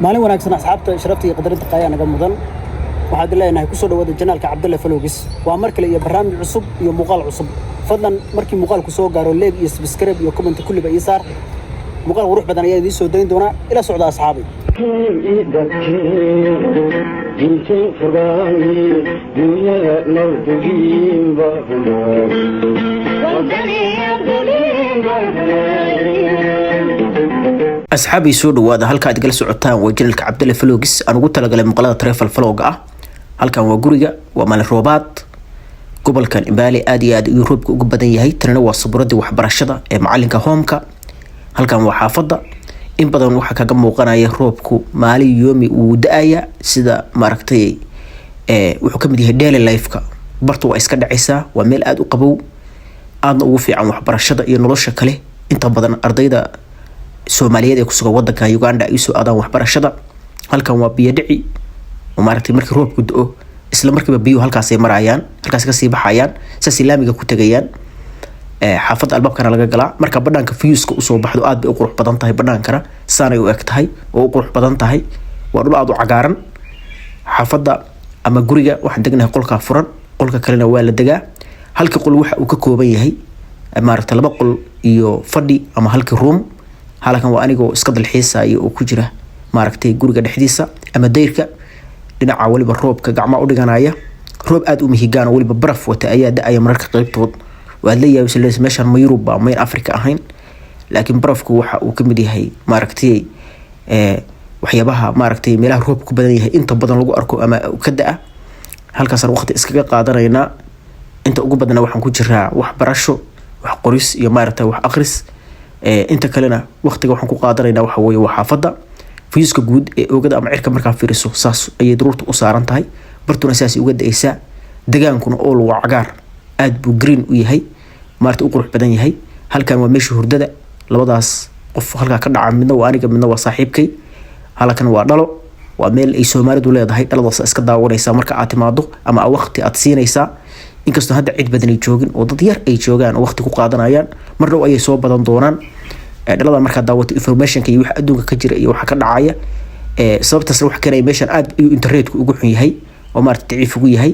maalin wanaagsan asxaabta sharafta iyo qadarinta qaaya naga mudan waxaad leenahay ku soo dhawaada janaalka Cabdulle Falogis waa mar kale iyo barnaamij cusub iyo muuqaal cusub fadlan markii muuqaalku soo gaaro like iyo subscribe iyo comment kulliba ii saar muuqaal qurux badan ayaa idin soo dayn doona ila socda asxaabi asxaabi soo dhawaada halka aad gal socotaan waa janaalka Cabdulle Falogis aan ugu talagalay muuqaalada travel vlog ah halkan waa guriga waa maalin roobaad gobolkan Imbaali aad iyo aad Europe ugu badan yahay tanana waa sabuuradii waxbarashada ee macalinka hoomka halkan waa xaafada in badan waxa kaga muuqanaya roobku maalin yoomi uu daaya sida maaragtay wuxuu kamid yahay daily life-ka bartu waa iska dhacaysaa waa meel aad u qabow aadna ugu fiican waxbarashada iyo nolosha kale inta badan ardayda Soomaaliyeed ee ku sugan wadanka Uganda ay soo aadaan waxbarashada halkan waa biyo dhici oo maaragtay markii roobku da'o isla markiiba biyo halkaas ay marayaan halkaas ka sii baxayaan saas ilaamiga ku tagayaan xaafada albaabkana laga galaa marka banaanka fiyuuska u soo baxdo aad bay u qurux badan tahay banaankana saanay u eg tahay oo u qurux badan tahay waa dhul aad u cagaaran xaafada ama guriga waxaan degnahay qolka furan qolka kalena waa la degaa halka qol waxa uu ka kooban yahay maaragtay laba qol iyo fadhi ama halka room halkan waa anigoo iska dalxiisay oo ku jira maaragtay guriga dhexdiisa ama deyrka dhinaca waliba roobka gacma u dhiganaya roob aad u mihigaan waliba baraf wata ayaa daaya mararka qaybtood waad leeyahay meeshan ma Yurub ama Afrika ahayn laakiin barafku waxa uu kamid yahay maaragtay waxyaabaha maaragtay meelaha roob ku badan yahay inta badan lagu arko ama ka daa halkaas waqti iskaga qaadanayna inta ugu badan waxaan ku jiraa wax barasho wax qoris iyo maaragtay wax akhris inta kalena waqtiga waxaan ku qaadanaynaa waxa weeye waa xaafada fiiska guud ee oogada ama cirka markaa fiiriso saas ayay daruurta u saaran tahay bartuna saas uga daysa dagaankuna oo waa cagaar aad buu green u yahay maarta u qurux badan yahay halkan waa meesha hurdada labadaas qof halka ka dhaca midna waa aniga midna waa saaxiibkay halkan waa dhalo waa meel ay Soomaalidu leedahay dhaladaas iska daawanaysa marka aad timaado ama waqti aad siinaysa inkastoo hadda cid badan ay joogin oo dad yar ay joogaan oo waqti ku qaadanayaan marna ay soo badan doonaan dhalada marka daawato information-ka iyo wax adduunka ka jira iyo waxa ka dhacaya sababtaas wax keenay meeshan aad iyo internet-ku ugu xun yahay oo maartay daciif ugu yahay